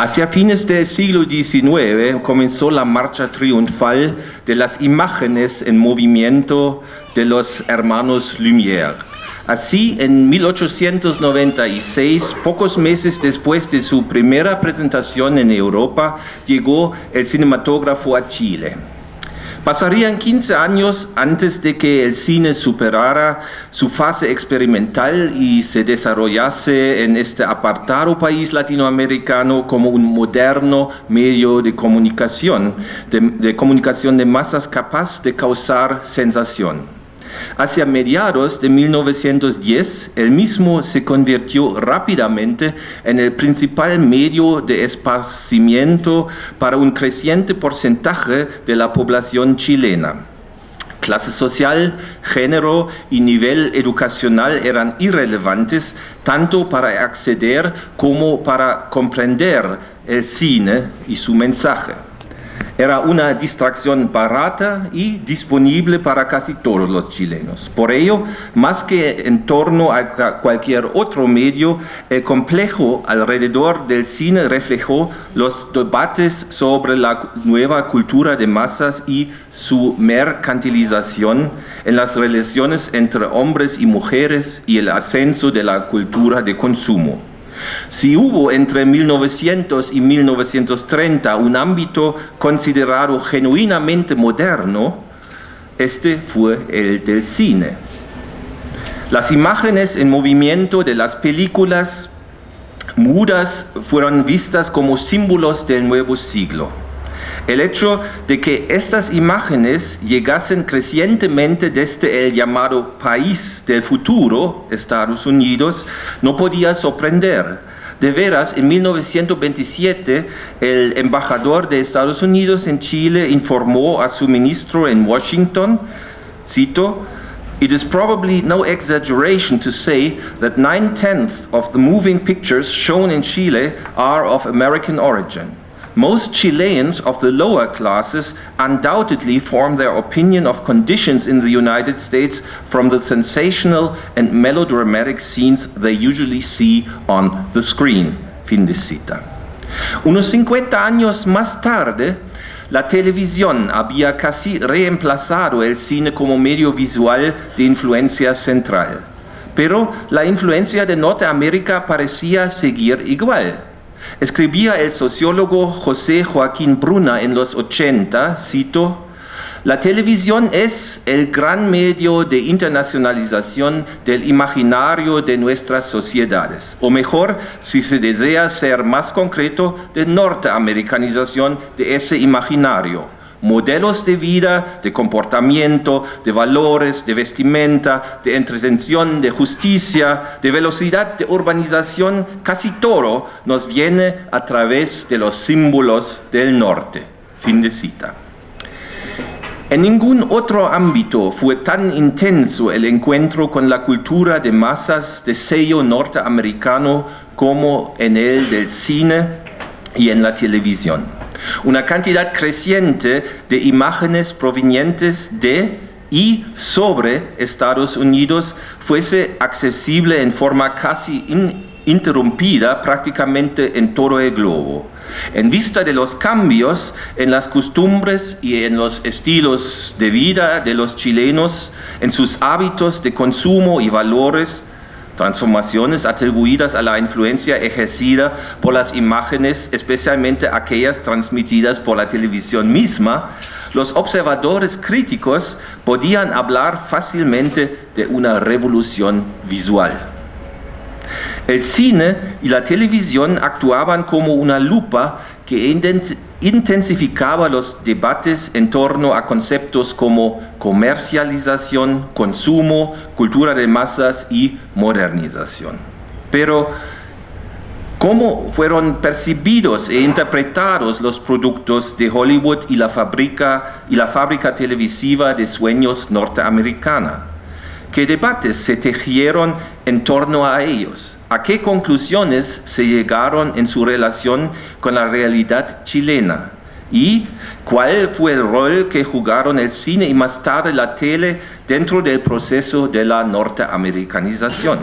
Hacia fines del siglo XIX comenzó la marcha triunfal de las imágenes en movimiento de los hermanos Lumière. Así, en 1896, pocos meses después de su primera presentación en Europa, llegó el cinematógrafo a Chile. Pasarían 15 años antes de que el cine superara su fase experimental y se desarrollase en este apartado país latinoamericano como un moderno medio de comunicación de masas capaz de causar sensación. Hacia mediados de 1910, el mismo se convirtió rápidamente en el principal medio de esparcimiento para un creciente porcentaje de la población chilena. Clase social, género y nivel educacional eran irrelevantes tanto para acceder como para comprender el cine y su mensaje. Era una distracción barata y disponible para casi todos los chilenos. Por ello, más que en torno a cualquier otro medio, el complejo alrededor del cine reflejó los debates sobre la nueva cultura de masas y su mercantilización en las relaciones entre hombres y mujeres y el ascenso de la cultura de consumo. Si hubo entre 1900 y 1930 un ámbito considerado genuinamente moderno, este fue el del cine. Las imágenes en movimiento de las películas mudas fueron vistas como símbolos del nuevo siglo. El hecho de que estas imágenes llegasen crecientemente desde el llamado país del futuro, Estados Unidos, no podía sorprender. De veras, en 1927, el embajador de Estados Unidos en Chile informó a su ministro en Washington, cito, "It is probably no exaggeration to say that 9/10 of the moving pictures shown in Chile are of American origin. Most Chileans of the lower classes undoubtedly form their opinion of conditions in the United States from the sensational and melodramatic scenes they usually see on the screen." Fin de cita. Unos 50 años más tarde, la televisión había casi reemplazado el cine como medio visual de influencia central. Pero la influencia de Norteamérica parecía seguir igual. Escribía el sociólogo José Joaquín Bruna en los 80, cito, "La televisión es el gran medio de internacionalización del imaginario de nuestras sociedades, o mejor, si se desea ser más concreto, de norteamericanización de ese imaginario. Modelos de vida, de comportamiento, de valores, de vestimenta, de entretención, de justicia, de velocidad, de urbanización, casi todo nos viene a través de los símbolos del norte." Fin de cita. En ningún otro ámbito fue tan intenso el encuentro con la cultura de masas de sello norteamericano como en el del cine y en la televisión. Una cantidad creciente de imágenes provenientes de y sobre Estados Unidos fuese accesible en forma casi ininterrumpida prácticamente en todo el globo. En vista de los cambios en las costumbres y en los estilos de vida de los chilenos, en sus hábitos de consumo y valores, transformaciones atribuidas a la influencia ejercida por las imágenes, especialmente aquellas transmitidas por la televisión misma, los observadores críticos podían hablar fácilmente de una revolución visual. El cine y la televisión actuaban como una lupa que intensificaba los debates en torno a conceptos como comercialización, consumo, cultura de masas y modernización. Pero, ¿cómo fueron percibidos e interpretados los productos de Hollywood y la fábrica televisiva de sueños norteamericana? ¿Qué debates se tejieron en torno a ellos? ¿A qué conclusiones se llegaron en su relación con la realidad chilena? ¿Y cuál fue el rol que jugaron el cine y más tarde la tele dentro del proceso de la norteamericanización?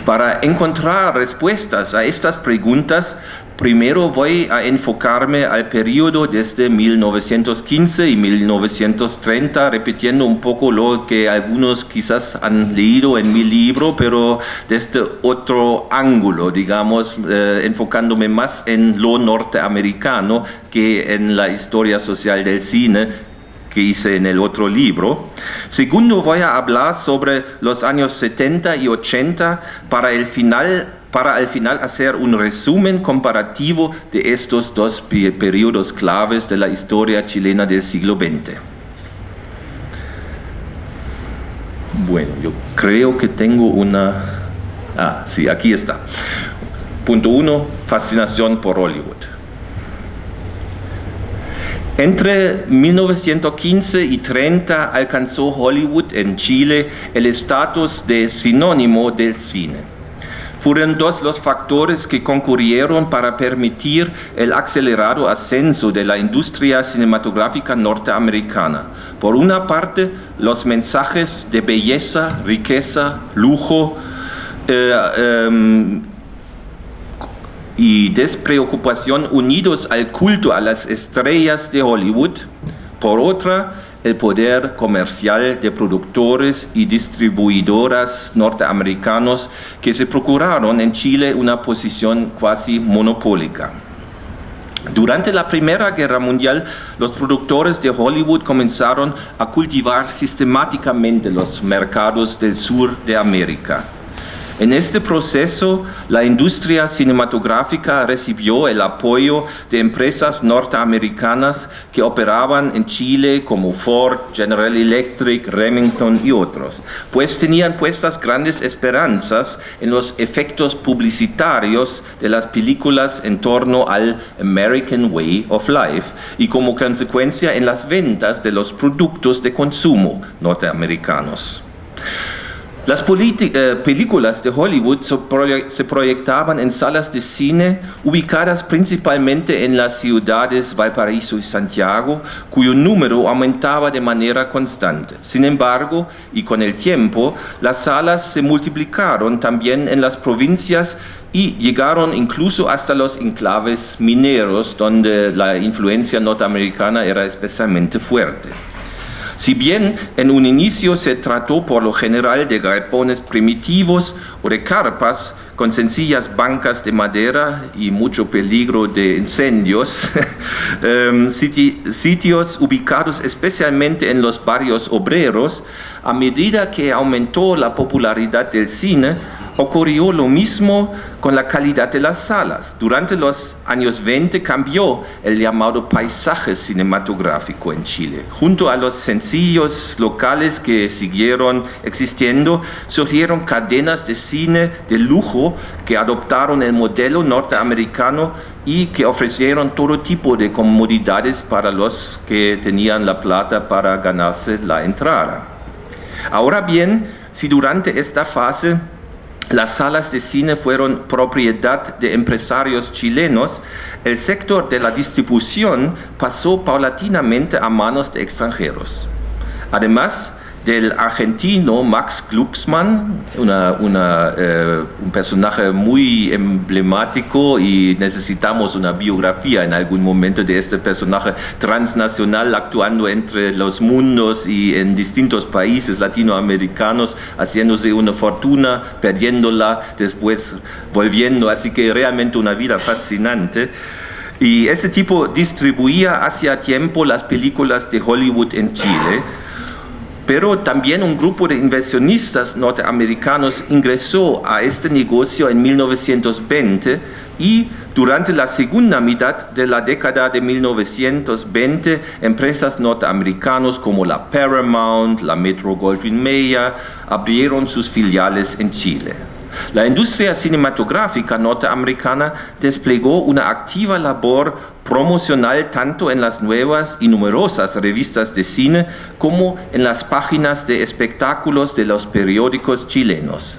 Para encontrar respuestas a estas preguntas, primero voy a enfocarme al periodo desde 1915 y 1930, repitiendo un poco lo que algunos quizás han leído en mi libro, pero desde otro ángulo, digamos, enfocándome más en lo norteamericano que en la historia social del cine que hice en el otro libro. Segundo, voy a hablar sobre los años 70 y 80 para al final hacer un resumen comparativo de estos dos periodos claves de la historia chilena del siglo XX. Bueno, yo creo que tengo una... sí, aquí está. Punto 1, fascinación por Hollywood. Entre 1915 y 30 alcanzó Hollywood en Chile el estatus de sinónimo del cine. Fueron dos los factores que concurrieron para permitir el acelerado ascenso de la industria cinematográfica norteamericana. Por una parte, los mensajes de belleza, riqueza, lujo y despreocupación unidos al culto a las estrellas de Hollywood. Por otra, el poder comercial de productores y distribuidoras norteamericanos que se procuraron en Chile una posición cuasi monopólica. Durante la Primera Guerra Mundial, los productores de Hollywood comenzaron a cultivar sistemáticamente los mercados del sur de América. En este proceso, la industria cinematográfica recibió el apoyo de empresas norteamericanas que operaban en Chile como Ford, General Electric, Remington y otros, pues tenían puestas grandes esperanzas en los efectos publicitarios de las películas en torno al American Way of Life y como consecuencia en las ventas de los productos de consumo norteamericanos. Las películas de Hollywood se proyectaban en salas de cine ubicadas principalmente en las ciudades Valparaíso y Santiago, cuyo número aumentaba de manera constante. Sin embargo, y con el tiempo, las salas se multiplicaron también en las provincias y llegaron incluso hasta los enclaves mineros, donde la influencia norteamericana era especialmente fuerte. Si bien en un inicio se trató por lo general de galpones primitivos o de carpas con sencillas bancas de madera y mucho peligro de incendios, sitios ubicados especialmente en los barrios obreros, a medida que aumentó la popularidad del cine, ocurrió lo mismo con la calidad de las salas. Durante los años 20 cambió el llamado paisaje cinematográfico en Chile. Junto a los sencillos locales que siguieron existiendo, surgieron cadenas de cine de lujo que adoptaron el modelo norteamericano y que ofrecieron todo tipo de comodidades para los que tenían la plata para ganarse la entrada. Ahora bien, si durante esta fase las salas de cine fueron propiedad de empresarios chilenos, el sector de la distribución pasó paulatinamente a manos de extranjeros. Además del argentino Max Glucksmann, un personaje muy emblemático, y necesitamos una biografía en algún momento de este personaje transnacional actuando entre los mundos y en distintos países latinoamericanos, haciéndose una fortuna, perdiéndola, después volviendo, así que realmente una vida fascinante. Y ese tipo distribuía hacía tiempo las películas de Hollywood en Chile, pero también un grupo de inversionistas norteamericanos ingresó a este negocio en 1920 y durante la segunda mitad de la década de 1920, empresas norteamericanas como la Paramount, la Metro-Goldwyn-Mayer abrieron sus filiales en Chile. La industria cinematográfica norteamericana desplegó una activa labor promocional tanto en las nuevas y numerosas revistas de cine como en las páginas de espectáculos de los periódicos chilenos.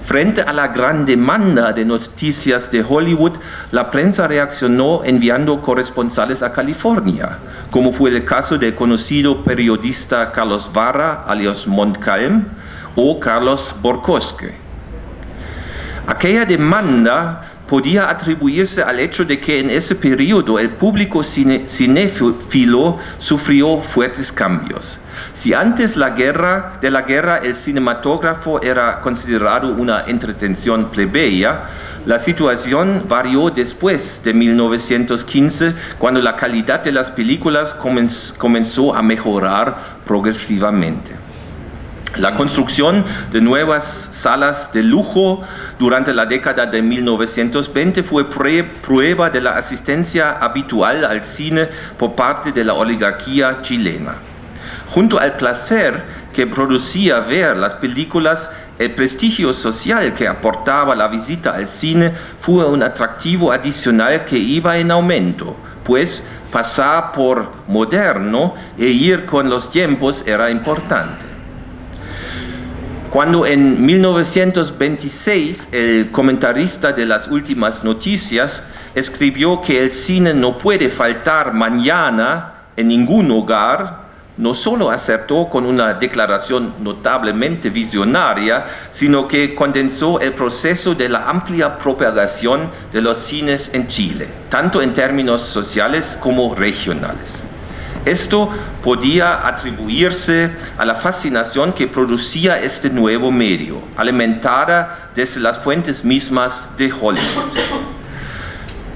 Frente a la gran demanda de noticias de Hollywood, la prensa reaccionó enviando corresponsales a California, como fue el caso del conocido periodista Carlos Varra, alias Montcalm, o Carlos Borcosque. Aquella demanda podía atribuirse al hecho de que en ese periodo el público cinéfilo sufrió fuertes cambios. Si antes de la guerra el cinematógrafo era considerado una entretención plebeya, la situación varió después de 1915, cuando la calidad de las películas comenzó a mejorar progresivamente. La construcción de nuevas salas de lujo durante la década de 1920 fue prueba de la asistencia habitual al cine por parte de la oligarquía chilena. Junto al placer que producía ver las películas, el prestigio social que aportaba la visita al cine fue un atractivo adicional que iba en aumento, pues pasar por moderno e ir con los tiempos era importante. Cuando en 1926 el comentarista de las últimas noticias escribió que el cine no puede faltar mañana en ningún hogar, no solo acertó con una declaración notablemente visionaria, sino que condensó el proceso de la amplia propagación de los cines en Chile, tanto en términos sociales como regionales. Esto podía atribuirse a la fascinación que producía este nuevo medio, alimentada desde las fuentes mismas de Hollywood.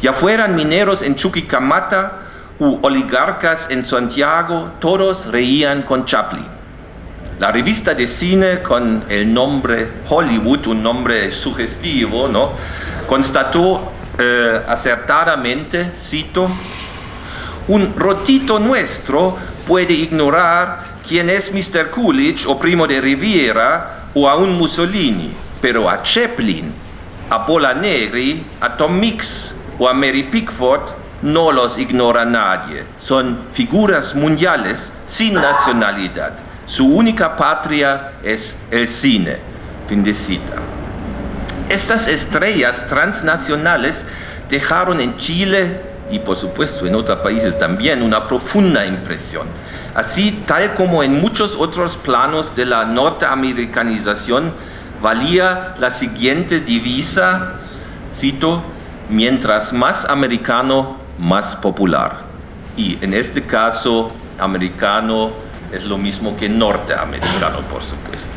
Ya fueran mineros en Chuquicamata u oligarcas en Santiago, todos reían con Chaplin. La revista de cine con el nombre Hollywood, un nombre sugestivo, ¿no?, constató acertadamente, cito: un rotito nuestro puede ignorar quién es Mr. Coolidge o Primo de Rivera o a un Mussolini, pero a Chaplin, a Bolaneri, a Tom Mix o a Mary Pickford no los ignora nadie. Son figuras mundiales sin nacionalidad. Su única patria es el cine. Fin de cita. Estas estrellas transnacionales dejaron en Chile y por supuesto en otros países también una profunda impresión. Así, tal como en muchos otros planos de la norteamericanización, valía la siguiente divisa, cito: mientras más americano, más popular. Y en este caso, americano es lo mismo que norteamericano, por supuesto.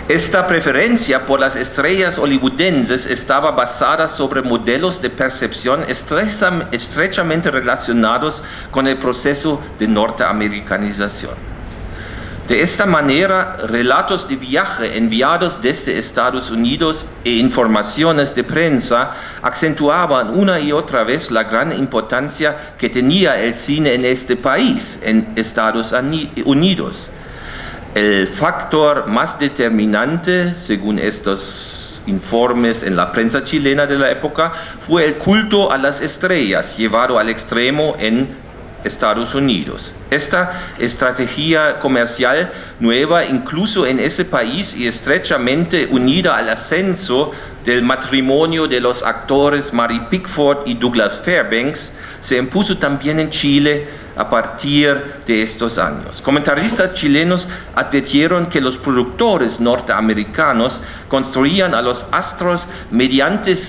Esta preferencia por las estrellas hollywoodenses estaba basada sobre modelos de percepción estrechamente relacionados con el proceso de norteamericanización. De esta manera, relatos de viaje enviados desde Estados Unidos e informaciones de prensa acentuaban una y otra vez la gran importancia que tenía el cine en este país, en Estados Unidos. El factor más determinante, según estos informes en la prensa chilena de la época, fue el culto a las estrellas llevado al extremo en Estados Unidos. Esta estrategia comercial nueva incluso en ese país y estrechamente unida al ascenso del matrimonio de los actores Mary Pickford y Douglas Fairbanks se impuso también en Chile a partir de estos años. Comentaristas chilenos advirtieron que los productores norteamericanos construían a los astros mediante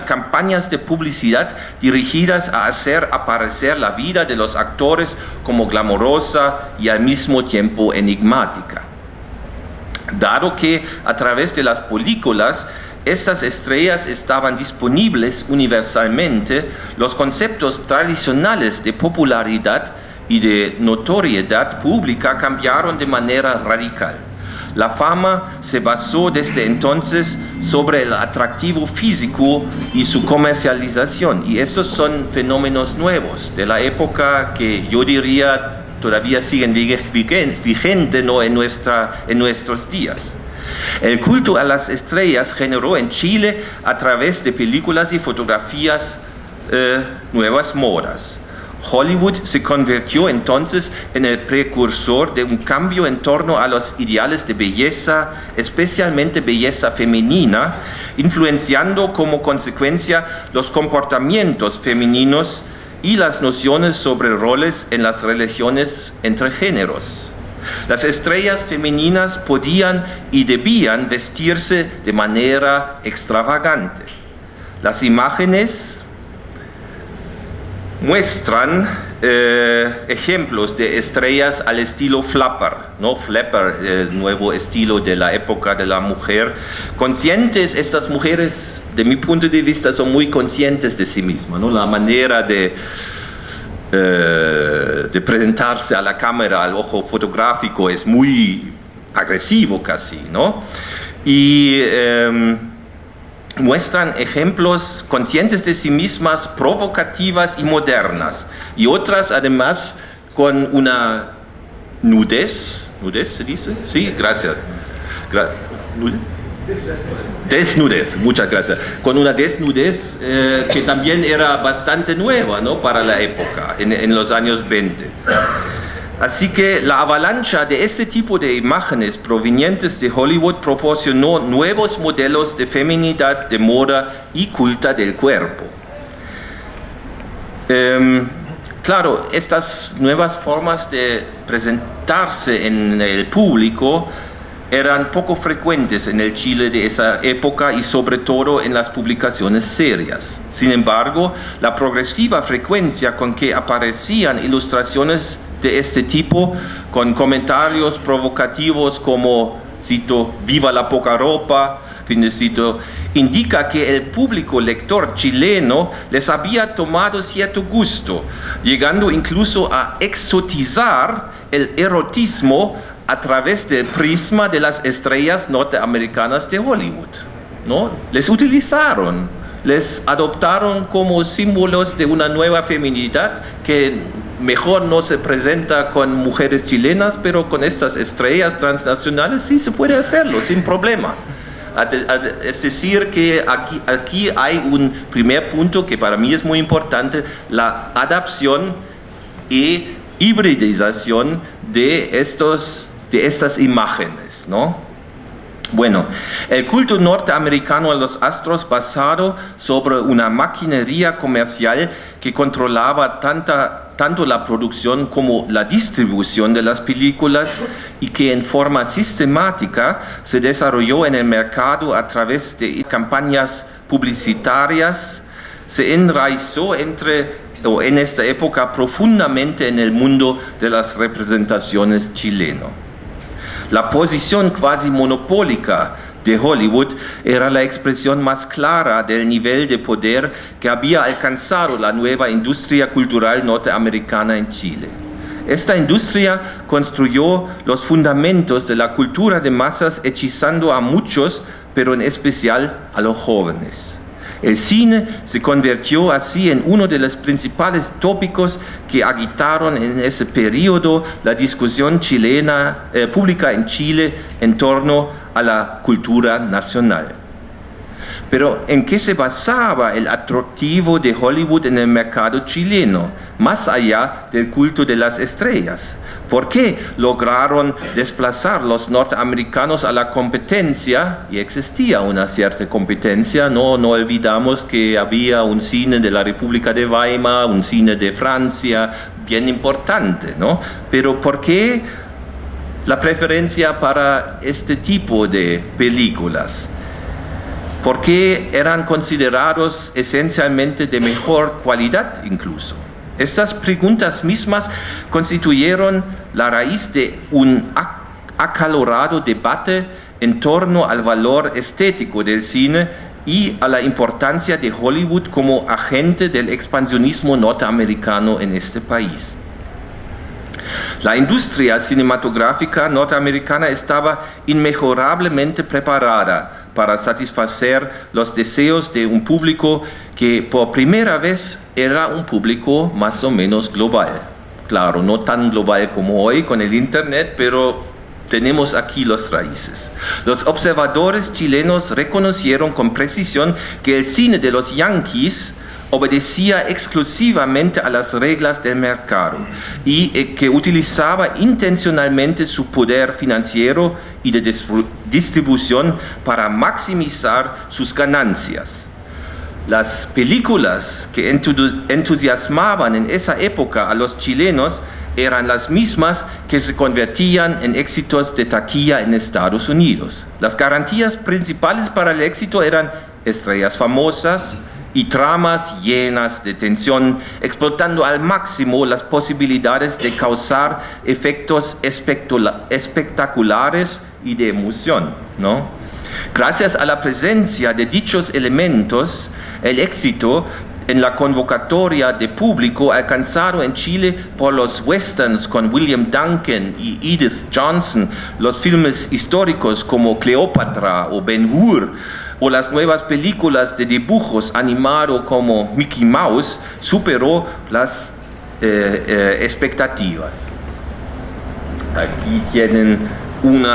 campañas de publicidad dirigidas a hacer aparecer la vida de los actores como glamorosa y al mismo tiempo enigmática. Dado que a través de las películas estas estrellas estaban disponibles universalmente, los conceptos tradicionales de popularidad y de notoriedad pública cambiaron de manera radical. La fama se basó desde entonces sobre el atractivo físico y su comercialización, y estos son fenómenos nuevos de la época que yo diría todavía siguen vigentes, ¿no?, en nuestros días. El culto a las estrellas generó en Chile, a través de películas y fotografías, nuevas modas. Hollywood se convirtió entonces en el precursor de un cambio en torno a los ideales de belleza, especialmente belleza femenina, influenciando como consecuencia los comportamientos femeninos y las nociones sobre roles en las relaciones entre géneros. Las estrellas femeninas podían y debían vestirse de manera extravagante. Las imágenes muestran ejemplos de estrellas al estilo flapper, ¿no? Flapper, el nuevo estilo de la época de la mujer. Conscientes, estas mujeres, de mi punto de vista, son muy conscientes de sí mismas, ¿no? La manera de presentarse a la cámara, al ojo fotográfico, es muy agresivo casi, ¿no? Y muestran ejemplos conscientes de sí mismas, provocativas y modernas, y otras además con una nudez, ¿nudez se dice? Sí, gracias. Desnudez, muchas gracias. Con una desnudez que también era bastante nueva, ¿no? Para la época, en los años 20. Así que la avalancha de este tipo de imágenes provenientes de Hollywood proporcionó nuevos modelos de feminidad, de moda y culta del cuerpo. Claro, estas nuevas formas de presentarse en el público eran poco frecuentes en el Chile de esa época y sobre todo en las publicaciones serias. Sin embargo, la progresiva frecuencia con que aparecían ilustraciones de este tipo, con comentarios provocativos como, cito, "viva la poca ropa", fin de cito, indica que el público lector chileno les había tomado cierto gusto, llegando incluso a exotizar el erotismo a través del prisma de las estrellas norteamericanas de Hollywood, ¿no? Les utilizaron, les adoptaron como símbolos de una nueva feminidad que mejor no se presenta con mujeres chilenas, pero con estas estrellas transnacionales sí se puede hacerlo sin problema. Es decir, que aquí hay un primer punto que para mí es muy importante: la adaptación y hibridización de estas imágenes, ¿no? Bueno, el culto norteamericano a los astros basado sobre una maquinaria comercial que controlaba tanto la producción como la distribución de las películas y que en forma sistemática se desarrolló en el mercado a través de campañas publicitarias, se enraizó en esta época profundamente en el mundo de las representaciones chileno. La posición cuasi monopólica de Hollywood era la expresión más clara del nivel de poder que había alcanzado la nueva industria cultural norteamericana en Chile. Esta industria construyó los fundamentos de la cultura de masas, hechizando a muchos, pero en especial a los jóvenes. El cine se convirtió así en uno de los principales tópicos que agitaron en ese periodo la discusión pública en Chile en torno a la cultura nacional. Pero ¿en qué se basaba el atractivo de Hollywood en el mercado chileno, más allá del culto de las estrellas? ¿Por qué lograron desplazar los norteamericanos a la competencia? Y existía una cierta competencia, no olvidamos que había un cine de la República de Weimar, un cine de Francia, bien importante, ¿no? Pero ¿por qué la preferencia para este tipo de películas? ¿Por qué eran considerados esencialmente de mejor cualidad incluso? Estas preguntas mismas constituyeron la raíz de un acalorado debate en torno al valor estético del cine y a la importancia de Hollywood como agente del expansionismo norteamericano en este país. La industria cinematográfica norteamericana estaba inmejorablemente preparada para satisfacer los deseos de un público que por primera vez era un público más o menos global. Claro, no tan global como hoy con el Internet, pero tenemos aquí las raíces. Los observadores chilenos reconocieron con precisión que el cine de los yanquis obedecía exclusivamente a las reglas del mercado y que utilizaba intencionalmente su poder financiero y de distribución para maximizar sus ganancias. Las películas que entusiasmaban en esa época a los chilenos eran las mismas que se convertían en éxitos de taquilla en Estados Unidos. Las garantías principales para el éxito eran estrellas famosas y tramas llenas de tensión, explotando al máximo las posibilidades de causar efectos espectaculares y de emoción, ¿no? Gracias a la presencia de dichos elementos, el éxito en la convocatoria de público alcanzado en Chile por los westerns con William Duncan y Edith Johnson, los filmes históricos como Cleopatra o Ben-Hur, o las nuevas películas de dibujos animados como Mickey Mouse, superó las expectativas. Aquí tienen un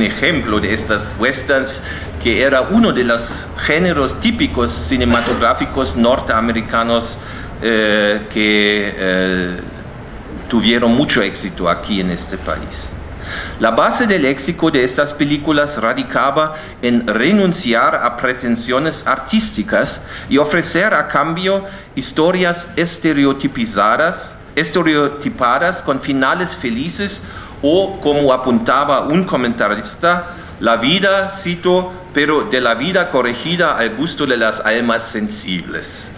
ejemplo de estas westerns, que era uno de los géneros típicos cinematográficos norteamericanos que tuvieron mucho éxito aquí en este país. La base del éxito de estas películas radicaba en renunciar a pretensiones artísticas y ofrecer a cambio historias estereotipadas con finales felices o, como apuntaba un comentarista, la vida, cito, pero de la vida corregida al gusto de las almas sensibles.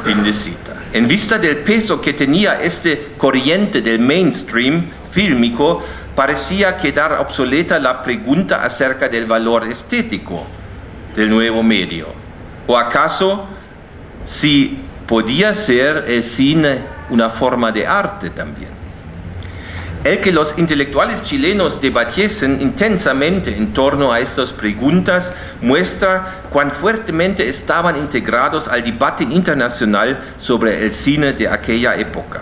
Fin de cita. En vista del peso que tenía este corriente del mainstream fílmico, parecía quedar obsoleta la pregunta acerca del valor estético del nuevo medio. ¿O acaso si podía ser el cine una forma de arte también? El que los intelectuales chilenos debatiesen intensamente en torno a estas preguntas muestra cuán fuertemente estaban integrados al debate internacional sobre el cine de aquella época.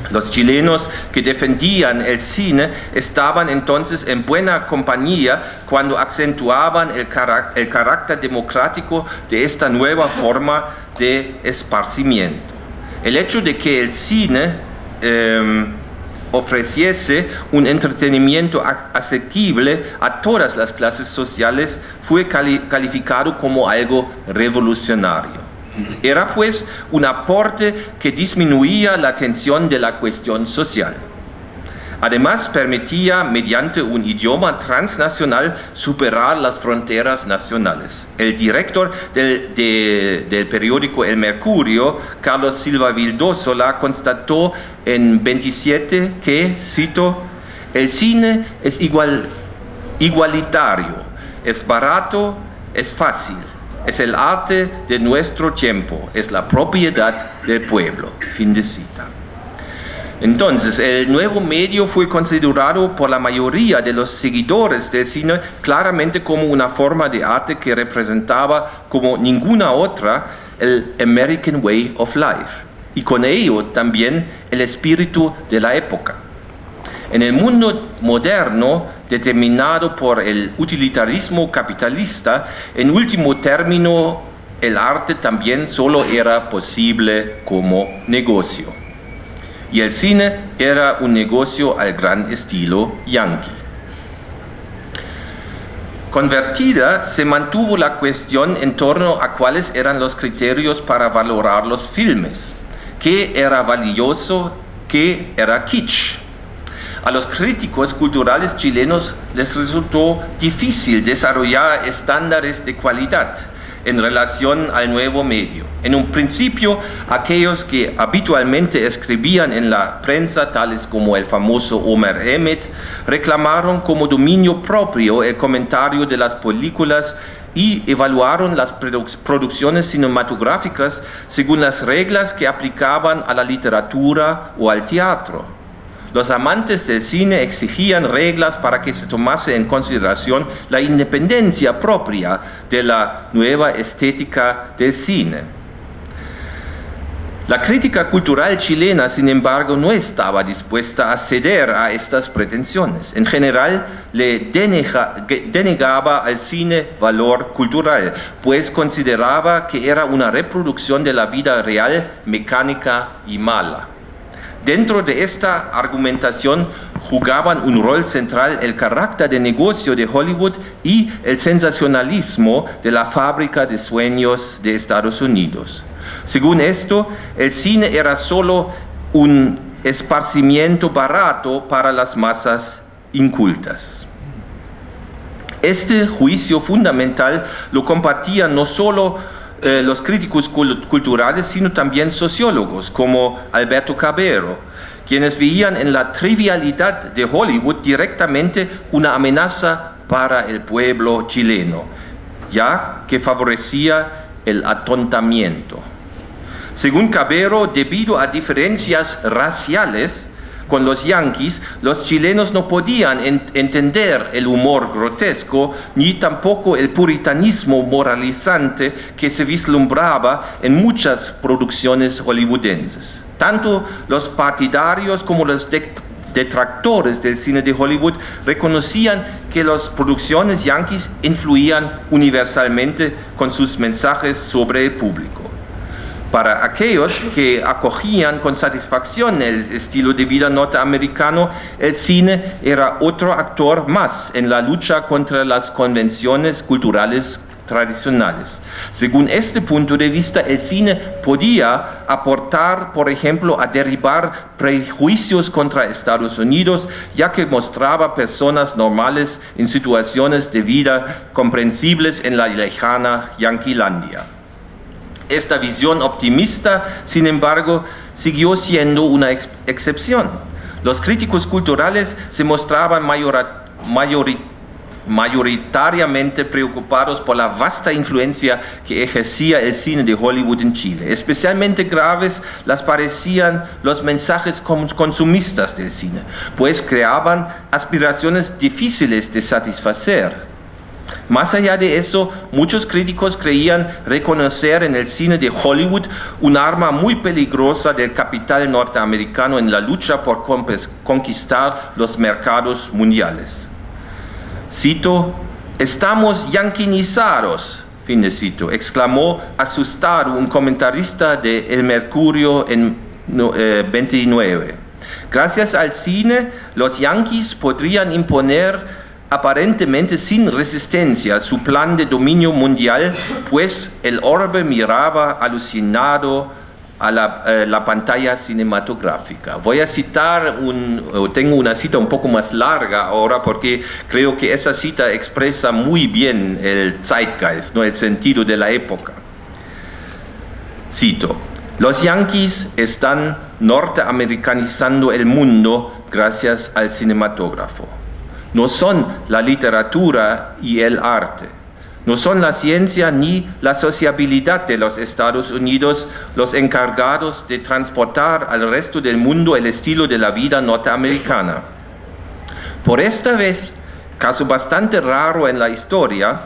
Los chilenos que defendían el cine estaban entonces en buena compañía cuando acentuaban el carácter democrático de esta nueva forma de esparcimiento. El hecho de que el cine ofreciese un entretenimiento asequible a todas las clases sociales fue calificado como algo revolucionario. Era pues un aporte que disminuía la tensión de la cuestión social. Además, permitía, mediante un idioma transnacional, superar las fronteras nacionales. El director del periódico El Mercurio, Carlos Silva Vildósola, constató en 27 que, cito, el cine es igualitario, es barato, es fácil. Es el arte de nuestro tiempo, es la propiedad del pueblo. Fin de cita. Entonces, el nuevo medio fue considerado por la mayoría de los seguidores del cine claramente como una forma de arte que representaba como ninguna otra el American Way of Life, y con ello también el espíritu de la época. En el mundo moderno, determinado por el utilitarismo capitalista, en último término, el arte también solo era posible como negocio. Y el cine era un negocio al gran estilo yankee. Convertida, se mantuvo la cuestión en torno a cuáles eran los criterios para valorar los filmes, qué era valioso, qué era kitsch. A los críticos culturales chilenos les resultó difícil desarrollar estándares de calidad en relación al nuevo medio. En un principio, aquellos que habitualmente escribían en la prensa, tales como el famoso Omar Emmett, reclamaron como dominio propio el comentario de las películas y evaluaron las producciones cinematográficas según las reglas que aplicaban a la literatura o al teatro. Los amantes del cine exigían reglas para que se tomase en consideración la independencia propia de la nueva estética del cine. La crítica cultural chilena, sin embargo, no estaba dispuesta a ceder a estas pretensiones. En general, le denegaba al cine valor cultural, pues consideraba que era una reproducción de la vida real, mecánica y mala. Dentro de esta argumentación jugaban un rol central el carácter de negocio de Hollywood y el sensacionalismo de la fábrica de sueños de Estados Unidos. Según esto, el cine era solo un esparcimiento barato para las masas incultas. Este juicio fundamental lo compartían no solo los críticos culturales, sino también sociólogos como Alberto Cabero, quienes veían en la trivialidad de Hollywood directamente una amenaza para el pueblo chileno, ya que favorecía el atontamiento. Según Cabero, debido a diferencias raciales con los yanquis, los chilenos no podían entender el humor grotesco ni tampoco el puritanismo moralizante que se vislumbraba en muchas producciones hollywoodenses. Tanto los partidarios como los detractores del cine de Hollywood reconocían que las producciones yanquis influían universalmente con sus mensajes sobre el público. Para aquellos que acogían con satisfacción el estilo de vida norteamericano, el cine era otro actor más en la lucha contra las convenciones culturales tradicionales. Según este punto de vista, el cine podía aportar, por ejemplo, a derribar prejuicios contra Estados Unidos, ya que mostraba personas normales en situaciones de vida comprensibles en la lejana Yanquilandia. Esta visión optimista, sin embargo, siguió siendo una excepción. Los críticos culturales se mostraban mayoritariamente preocupados por la vasta influencia que ejercía el cine de Hollywood en Chile. Especialmente graves les parecían los mensajes consumistas del cine, pues creaban aspiraciones difíciles de satisfacer. Más allá de eso, muchos críticos creían reconocer en el cine de Hollywood un arma muy peligrosa del capital norteamericano en la lucha por conquistar los mercados mundiales. Cito: "Estamos yanquinizados", fin de cito, exclamó asustado un comentarista de El Mercurio en 29. Gracias al cine, los yanquis podrían imponer aparentemente sin resistencia su plan de dominio mundial, pues el orbe miraba alucinado a la pantalla cinematográfica. Voy a citar, tengo una cita un poco más larga ahora porque creo que esa cita expresa muy bien el zeitgeist, ¿no? El sentido de la época. Cito: "Los yanquis están norteamericanizando el mundo gracias al cinematógrafo. No son la literatura y el arte, no son la ciencia ni la sociabilidad de los Estados Unidos los encargados de transportar al resto del mundo el estilo de la vida norteamericana. Por esta vez, caso bastante raro en la historia,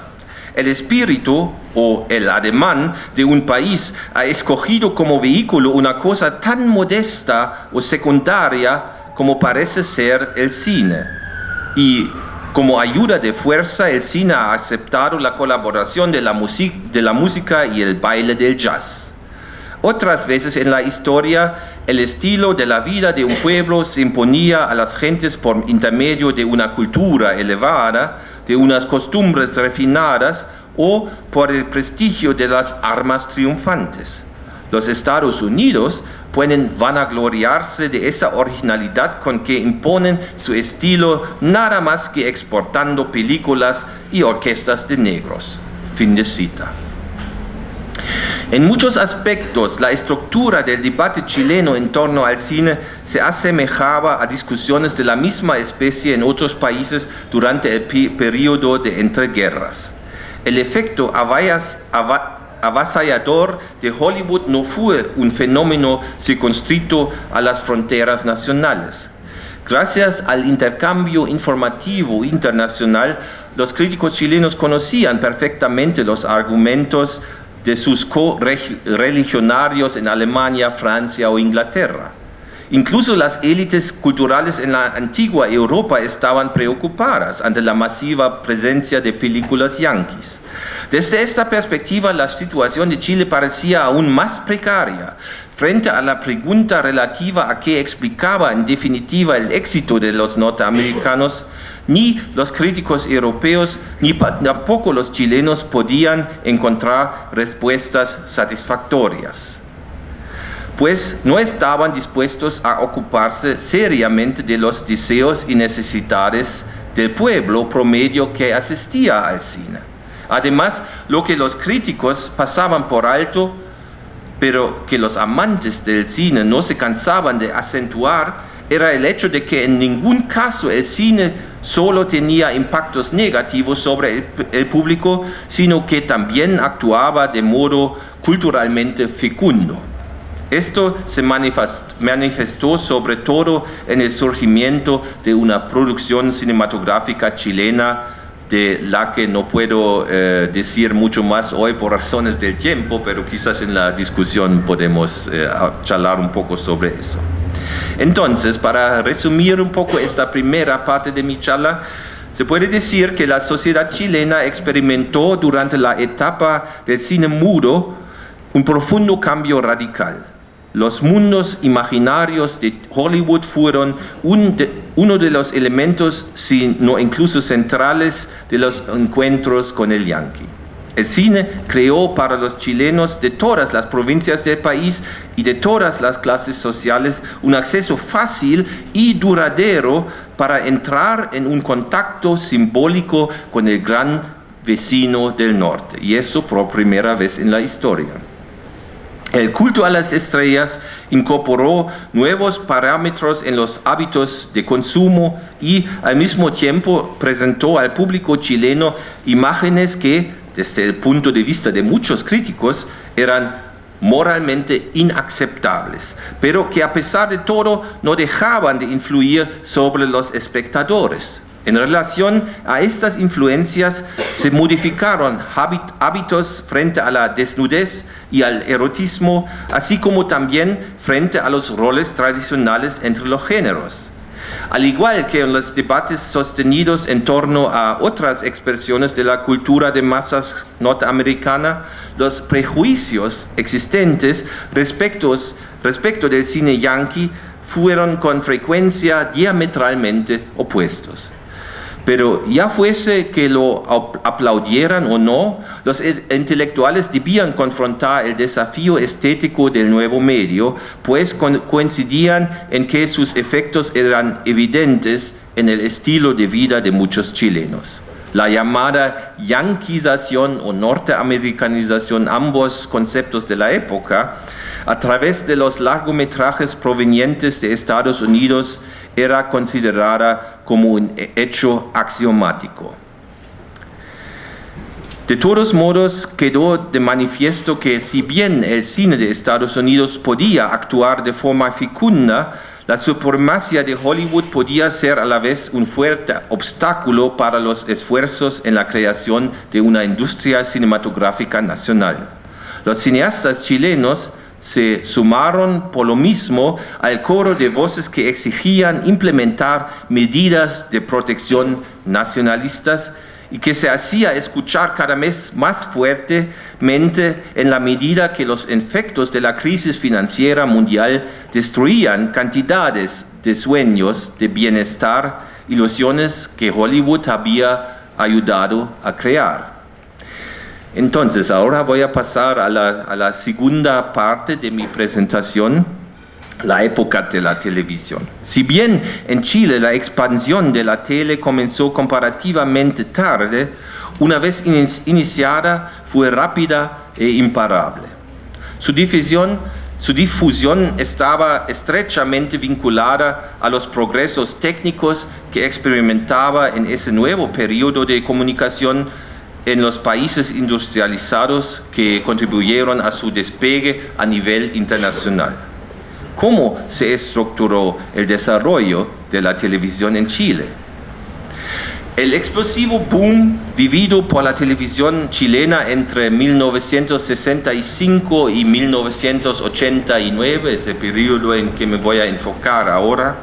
el espíritu o el ademán de un país ha escogido como vehículo una cosa tan modesta o secundaria como parece ser el cine. Y como ayuda de fuerza, el cine ha aceptado la colaboración de la música y el baile del jazz. Otras veces en la historia, el estilo de la vida de un pueblo se imponía a las gentes por intermedio de una cultura elevada, de unas costumbres refinadas o por el prestigio de las armas triunfantes. Los Estados Unidos pueden vanagloriarse de esa originalidad con que imponen su estilo nada más que exportando películas y orquestas de negros". Fin de cita. En muchos aspectos, la estructura del debate chileno en torno al cine se asemejaba a discusiones de la misma especie en otros países durante el periodo de entreguerras. El efecto avasallador de Hollywood no fue un fenómeno circunscrito a las fronteras nacionales. Gracias al intercambio informativo internacional, los críticos chilenos conocían perfectamente los argumentos de sus correligionarios en Alemania, Francia o Inglaterra. Incluso las élites culturales en la antigua Europa estaban preocupadas ante la masiva presencia de películas yanquis. Desde esta perspectiva, la situación de Chile parecía aún más precaria. Frente a la pregunta relativa a qué explicaba en definitiva el éxito de los norteamericanos, ni los críticos europeos ni tampoco los chilenos podían encontrar respuestas satisfactorias. pues no estaban dispuestos a ocuparse seriamente de los deseos y necesidades del pueblo promedio que asistía al cine. Además, lo que los críticos pasaban por alto, pero que los amantes del cine no se cansaban de acentuar, era el hecho de que en ningún caso el cine solo tenía impactos negativos sobre el público, sino que también actuaba de modo culturalmente fecundo. Esto se manifestó sobre todo en el surgimiento de una producción cinematográfica chilena, de la que no puedo decir mucho más hoy por razones del tiempo, pero quizás en la discusión podemos charlar un poco sobre eso. Entonces, para resumir un poco esta primera parte de mi charla, se puede decir que la sociedad chilena experimentó durante la etapa del cine mudo un profundo cambio radical. Los mundos imaginarios de Hollywood fueron uno de los elementos, si no incluso centrales, de los encuentros con el yanqui. El cine creó para los chilenos de todas las provincias del país y de todas las clases sociales un acceso fácil y duradero para entrar en un contacto simbólico con el gran vecino del norte, y eso por primera vez en la historia. El culto a las estrellas incorporó nuevos parámetros en los hábitos de consumo y al mismo tiempo presentó al público chileno imágenes que, desde el punto de vista de muchos críticos, eran moralmente inaceptables, pero que a pesar de todo no dejaban de influir sobre los espectadores. En relación a estas influencias se modificaron hábitos frente a la desnudez y al erotismo, así como también frente a los roles tradicionales entre los géneros. Al igual que en los debates sostenidos en torno a otras expresiones de la cultura de masas norteamericana, los prejuicios existentes respecto del cine yanqui fueron con frecuencia diametralmente opuestos. Pero ya fuese que lo aplaudieran o no, los intelectuales debían confrontar el desafío estético del nuevo medio, pues coincidían en que sus efectos eran evidentes en el estilo de vida de muchos chilenos. La llamada yanquización o norteamericanización, ambos conceptos de la época, a través de los largometrajes provenientes de Estados Unidos, era considerada como un hecho axiomático. De todos modos, quedó de manifiesto que si bien el cine de Estados Unidos podía actuar de forma fecunda, la supremacía de Hollywood podía ser a la vez un fuerte obstáculo para los esfuerzos en la creación de una industria cinematográfica nacional. Los cineastas chilenos se sumaron por lo mismo al coro de voces que exigían implementar medidas de protección nacionalistas y que se hacía escuchar cada vez más fuertemente en la medida que los efectos de la crisis financiera mundial destruían cantidades de sueños de bienestar, ilusiones que Hollywood había ayudado a crear. Entonces, ahora voy a pasar a la segunda parte de mi presentación, la época de la televisión. Si bien en Chile la expansión de la tele comenzó comparativamente tarde, una vez iniciada fue rápida e imparable. Su difusión estaba estrechamente vinculada a los progresos técnicos que experimentaba en ese nuevo periodo de comunicación en los países industrializados que contribuyeron a su despegue a nivel internacional. ¿Cómo se estructuró el desarrollo de la televisión en Chile? El explosivo boom vivido por la televisión chilena entre 1965 y 1989, ese periodo en que me voy a enfocar ahora,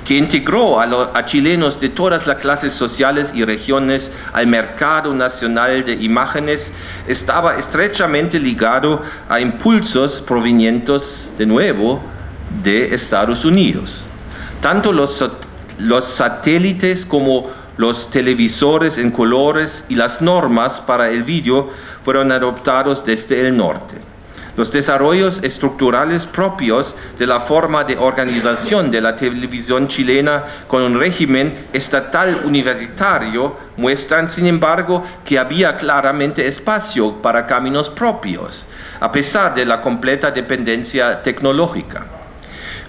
que integró a chilenos de todas las clases sociales y regiones al mercado nacional de imágenes, estaba estrechamente ligado a impulsos provenientes, de nuevo, de Estados Unidos. Tanto los satélites como los televisores en colores y las normas para el vídeo fueron adoptados desde el norte. Los desarrollos estructurales propios de la forma de organización de la televisión chilena con un régimen estatal universitario muestran, sin embargo, que había claramente espacio para caminos propios, a pesar de la completa dependencia tecnológica.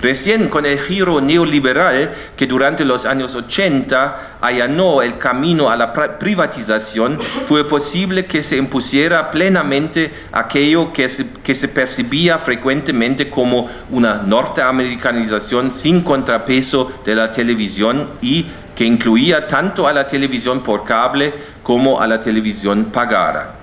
Recién con el giro neoliberal que durante los años 80 allanó el camino a la privatización, fue posible que se impusiera plenamente aquello que se percibía frecuentemente como una norteamericanización sin contrapeso de la televisión y que incluía tanto a la televisión por cable como a la televisión pagada.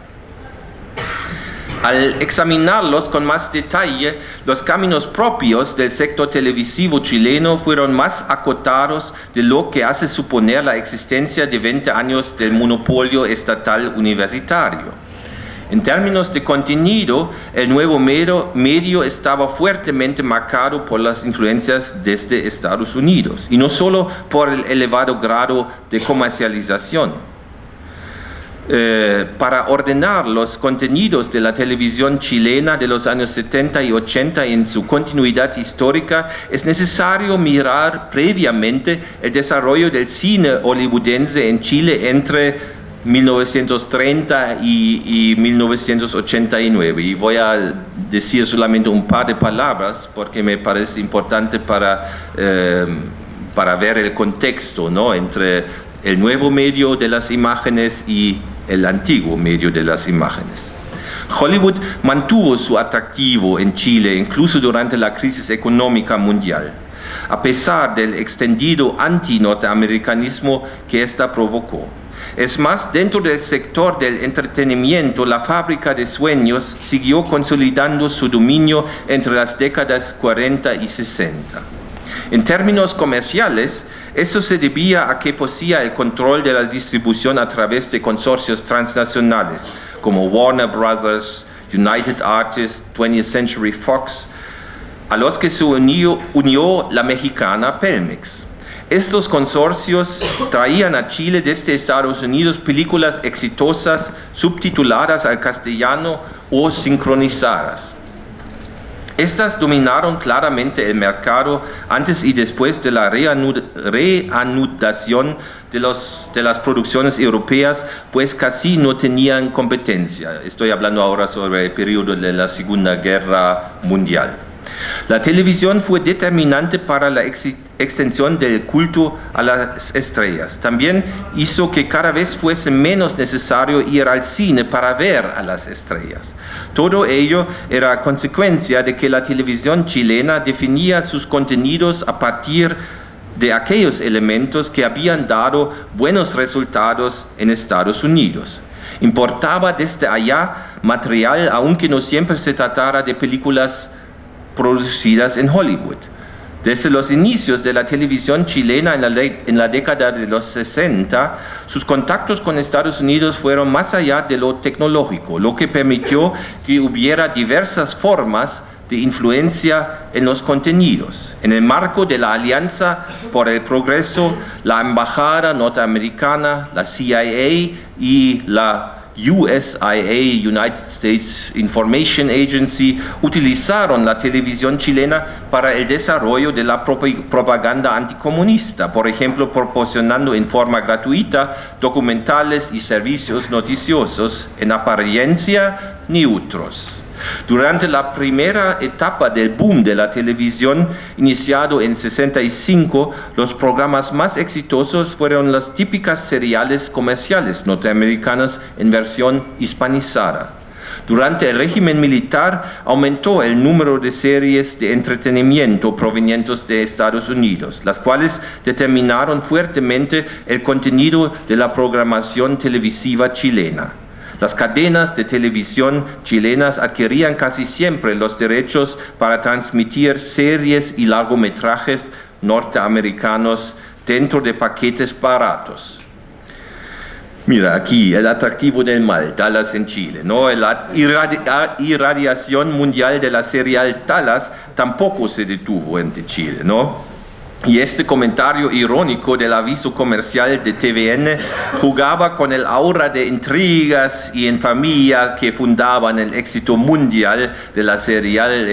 Al examinarlos con más detalle, los caminos propios del sector televisivo chileno fueron más acotados de lo que hace suponer la existencia de 20 años del monopolio estatal universitario. En términos de contenido, el nuevo medio estaba fuertemente marcado por las influencias desde Estados Unidos, y no solo por el elevado grado de comercialización. Para ordenar los contenidos de la televisión chilena de los años 70 y 80 en su continuidad histórica, es necesario mirar previamente el desarrollo del cine hollywoodense en Chile entre 1930 y 1989. Y voy a decir solamente un par de palabras porque me parece importante para ver el contexto, ¿no?, entre el nuevo medio de las imágenes y el antiguo medio de las imágenes. Hollywood mantuvo su atractivo en Chile incluso durante la crisis económica mundial, a pesar del extendido anti-norteamericanismo que ésta provocó. Es más, dentro del sector del entretenimiento, la fábrica de sueños siguió consolidando su dominio entre las décadas 40 y 60. En términos comerciales, eso se debía a que poseía el control de la distribución a través de consorcios transnacionales como Warner Brothers, United Artists, 20th Century Fox, a los que se unió la mexicana Pelmex. Estos consorcios traían a Chile desde Estados Unidos películas exitosas subtituladas al castellano o sincronizadas. Estas dominaron claramente el mercado antes y después de la reanudación de las producciones europeas, pues casi no tenían competencia. Estoy hablando ahora sobre el periodo de la Segunda Guerra Mundial. La televisión fue determinante para la extensión del culto a las estrellas. También hizo que cada vez fuese menos necesario ir al cine para ver a las estrellas. Todo ello era consecuencia de que la televisión chilena definía sus contenidos a partir de aquellos elementos que habían dado buenos resultados en Estados Unidos. Importaba desde allá material, aunque no siempre se tratara de películas producidas en Hollywood. Desde los inicios de la televisión chilena en la década de los 60, sus contactos con Estados Unidos fueron más allá de lo tecnológico, lo que permitió que hubiera diversas formas de influencia en los contenidos. En el marco de la Alianza por el Progreso, la Embajada norteamericana, la CIA y la USIA, United States Information Agency, utilizaron la televisión chilena para el desarrollo de la propaganda anticomunista, por ejemplo, proporcionando en forma gratuita documentales y servicios noticiosos en apariencia neutros. Durante la primera etapa del boom de la televisión, iniciado en 65, los programas más exitosos fueron las típicas seriales comerciales norteamericanas en versión hispanizada. Durante el régimen militar aumentó el número de series de entretenimiento provenientes de Estados Unidos, las cuales determinaron fuertemente el contenido de la programación televisiva chilena. Las cadenas de televisión chilenas adquirían casi siempre los derechos para transmitir series y largometrajes norteamericanos dentro de paquetes baratos. Mira aquí el atractivo del mal, Dallas en Chile, ¿no? La irradiación mundial de la serial Dallas tampoco se detuvo en Chile, ¿no? Y este comentario irónico del aviso comercial de TVN jugaba con el aura de intrigas y infamia que fundaban el éxito mundial de la serial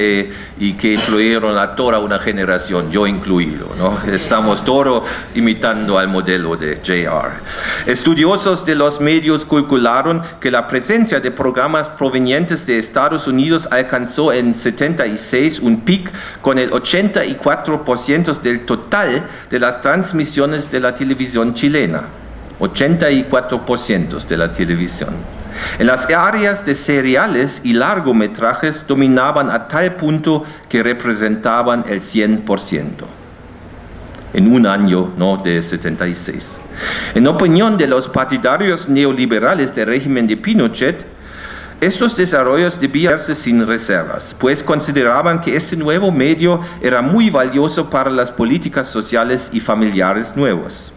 y que influyeron a toda una generación, yo incluido, ¿no? Estamos todos imitando al modelo de JR. Estudiosos de los medios calcularon que la presencia de programas provenientes de Estados Unidos alcanzó en 76 un pic con el 84% del total de las transmisiones de la televisión chilena, 84% de la televisión. En las áreas de seriales y largometrajes dominaban a tal punto que representaban el 100%, en un año, ¿no?, de 76. En opinión de los partidarios neoliberales del régimen de Pinochet, estos desarrollos debían hacerse sin reservas, pues consideraban que este nuevo medio era muy valioso para las políticas sociales y familiares nuevas.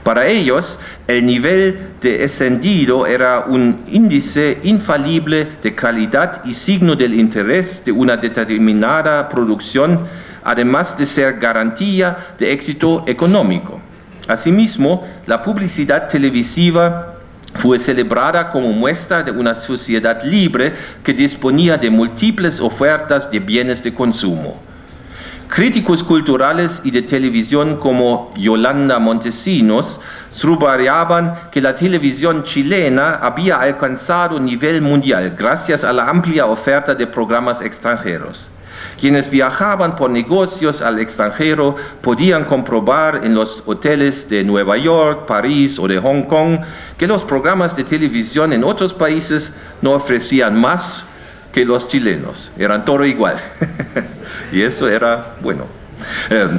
Para ellos, el nivel de encendido era un índice infalible de calidad y signo del interés de una determinada producción, además de ser garantía de éxito económico. Asimismo, la publicidad televisiva fue celebrada como muestra de una sociedad libre que disponía de múltiples ofertas de bienes de consumo. Críticos culturales y de televisión como Yolanda Montesinos subrayaban que la televisión chilena había alcanzado nivel mundial gracias a la amplia oferta de programas extranjeros. Quienes viajaban por negocios al extranjero podían comprobar en los hoteles de Nueva York, París o de Hong Kong que los programas de televisión en otros países no ofrecían más que los chilenos, eran todo igual. Y eso era bueno.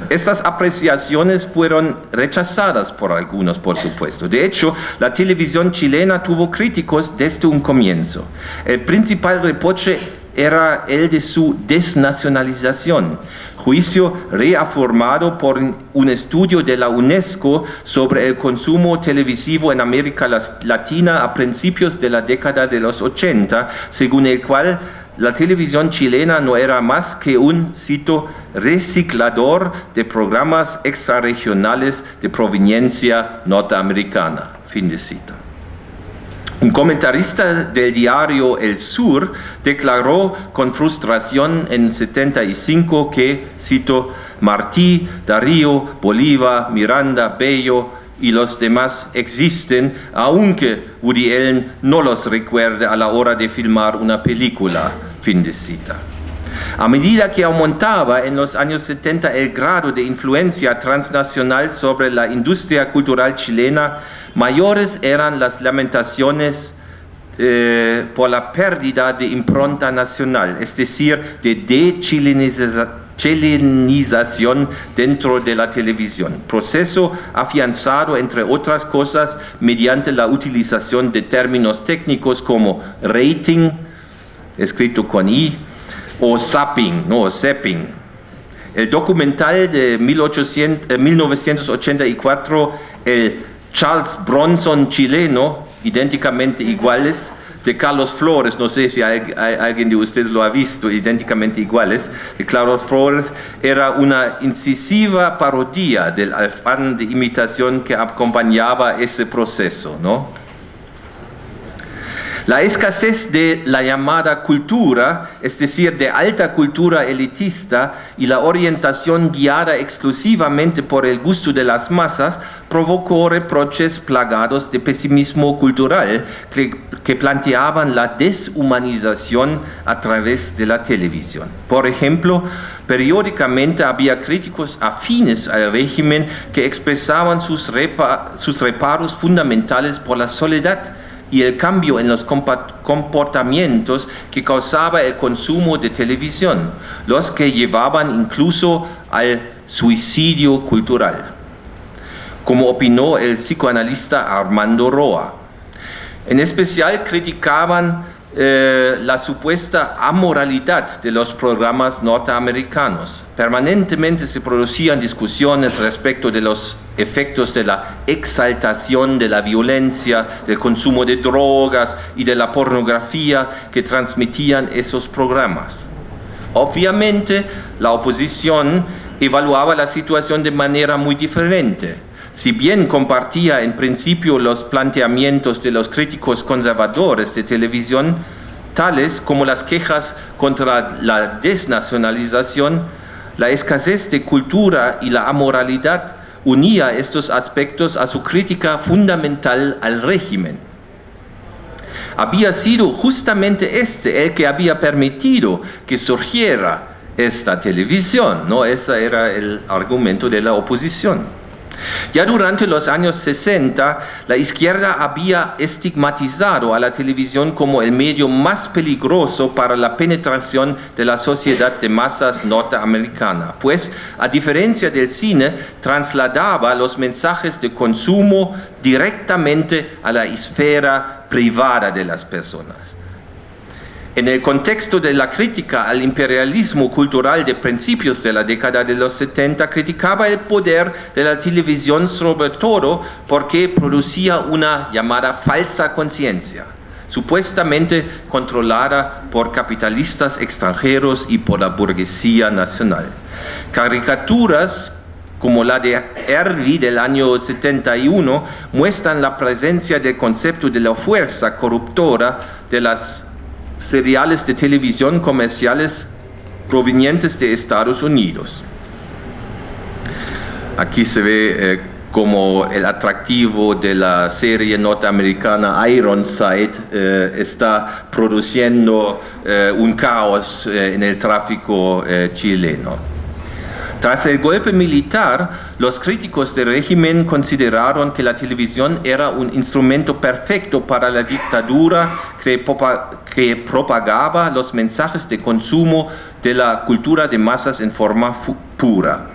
Estas apreciaciones fueron rechazadas por algunos, por supuesto. De hecho, la televisión chilena tuvo críticos desde un comienzo. El principal reproche era el de su desnacionalización, juicio reafirmado por un estudio de la UNESCO sobre el consumo televisivo en América Latina a principios de la década de los 80, según el cual la televisión chilena no era más que un, cito, reciclador de programas extrarregionales de proveniencia norteamericana, fin de cita. Un comentarista del diario El Sur declaró con frustración en 75 que, cito, Martí, Darío, Bolívar, Miranda, Bello y los demás existen, aunque Woody Allen no los recuerde a la hora de filmar una película, fin de cita. A medida que aumentaba en los años 70 el grado de influencia transnacional sobre la industria cultural chilena, mayores eran las lamentaciones por la pérdida de impronta nacional, es decir, de chilenización dentro de la televisión, proceso afianzado, entre otras cosas, mediante la utilización de términos técnicos como rating, escrito con I, o zapping, no, o zapping. El documental de 1984, el Charles Bronson chileno, idénticamente iguales, de Carlos Flores, no sé si alguien de ustedes lo ha visto, idénticamente iguales, de Carlos Flores, era una incisiva parodia del afán de imitación que acompañaba ese proceso, ¿no? La escasez de la llamada cultura, es decir, de alta cultura elitista, y la orientación guiada exclusivamente por el gusto de las masas, provocó reproches plagados de pesimismo cultural que planteaban la deshumanización a través de la televisión. Por ejemplo, periódicamente había críticos afines al régimen que expresaban sus reparos fundamentales por la soledad y el cambio en los comportamientos que causaba el consumo de televisión, los que llevaban incluso al suicidio cultural, como opinó el psicoanalista Armando Roa. En especial criticaban la supuesta amoralidad de los programas norteamericanos. Permanentemente se producían discusiones respecto de los efectos de la exaltación de la violencia, del consumo de drogas y de la pornografía que transmitían esos programas. Obviamente, la oposición evaluaba la situación de manera muy diferente. Si bien compartía en principio los planteamientos de los críticos conservadores de televisión, tales como las quejas contra la desnacionalización, la escasez de cultura y la amoralidad, unía estos aspectos a su crítica fundamental al régimen. Había sido justamente este el que había permitido que surgiera esta televisión, ¿no? Ese era el argumento de la oposición. Ya durante los años 60, la izquierda había estigmatizado a la televisión como el medio más peligroso para la penetración de la sociedad de masas norteamericana, pues, a diferencia del cine, trasladaba los mensajes de consumo directamente a la esfera privada de las personas. En el contexto de la crítica al imperialismo cultural de principios de la década de los 70, criticaba el poder de la televisión sobre todo porque producía una llamada falsa conciencia, supuestamente controlada por capitalistas extranjeros y por la burguesía nacional. Caricaturas como la de Herbie del año 71 muestran la presencia del concepto de la fuerza corruptora de las seriales de televisión comerciales provenientes de Estados Unidos. Aquí se ve como el atractivo de la serie norteamericana Ironside está produciendo un caos en el tráfico chileno. Tras el golpe militar, los críticos del régimen consideraron que la televisión era un instrumento perfecto para la dictadura que propagaba los mensajes de consumo de la cultura de masas en forma pura.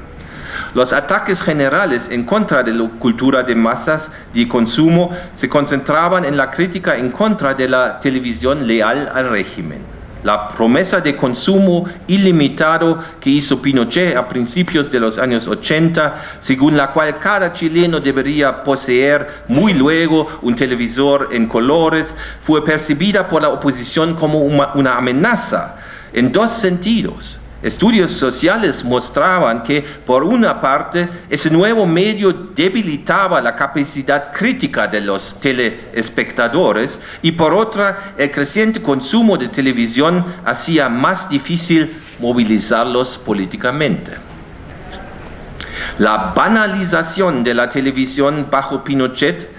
Los ataques generales en contra de la cultura de masas de consumo se concentraban en la crítica en contra de la televisión leal al régimen. La promesa de consumo ilimitado que hizo Pinochet a principios de los años 80, según la cual cada chileno debería poseer muy luego un televisor en colores, fue percibida por la oposición como una amenaza en dos sentidos. Estudios sociales mostraban que, por una parte, ese nuevo medio debilitaba la capacidad crítica de los telespectadores y, por otra, el creciente consumo de televisión hacía más difícil movilizarlos políticamente. La banalización de la televisión bajo Pinochet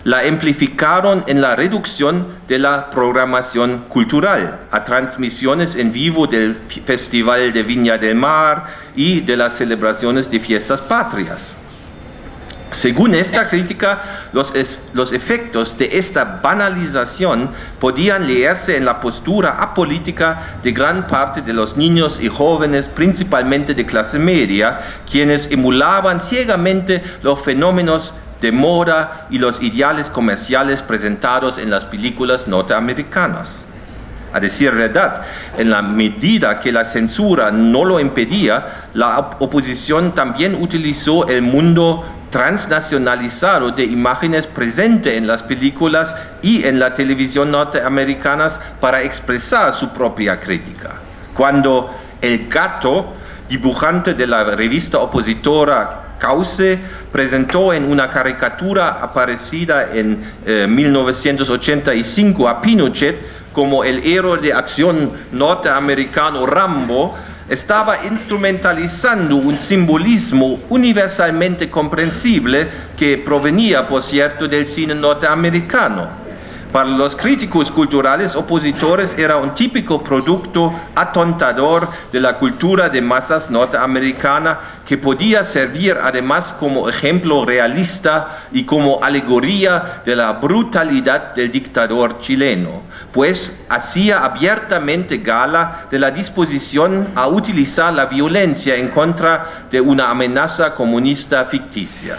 la amplificaron en la reducción de la programación cultural a transmisiones en vivo del Festival de Viña del Mar y de las celebraciones de fiestas patrias. Según esta crítica, los efectos de esta banalización podían leerse en la postura apolítica de gran parte de los niños y jóvenes, principalmente de clase media, quienes emulaban ciegamente los fenómenos de moda y los ideales comerciales presentados en las películas norteamericanas. A decir verdad, en la medida que la censura no lo impedía, la oposición también utilizó el mundo transnacionalizado de imágenes presente en las películas y en la televisión norteamericanas para expresar su propia crítica. Cuando El Gato, dibujante de la revista opositora Cauce, presentó en una caricatura aparecida en 1985 a Pinochet como el héroe de acción norteamericano Rambo, estaba instrumentalizando un simbolismo universalmente comprensible que provenía, por cierto, del cine norteamericano. Para los críticos culturales opositores era un típico producto atontador de la cultura de masas norteamericana que podía servir además como ejemplo realista y como alegoría de la brutalidad del dictador chileno, pues hacía abiertamente gala de la disposición a utilizar la violencia en contra de una amenaza comunista ficticia.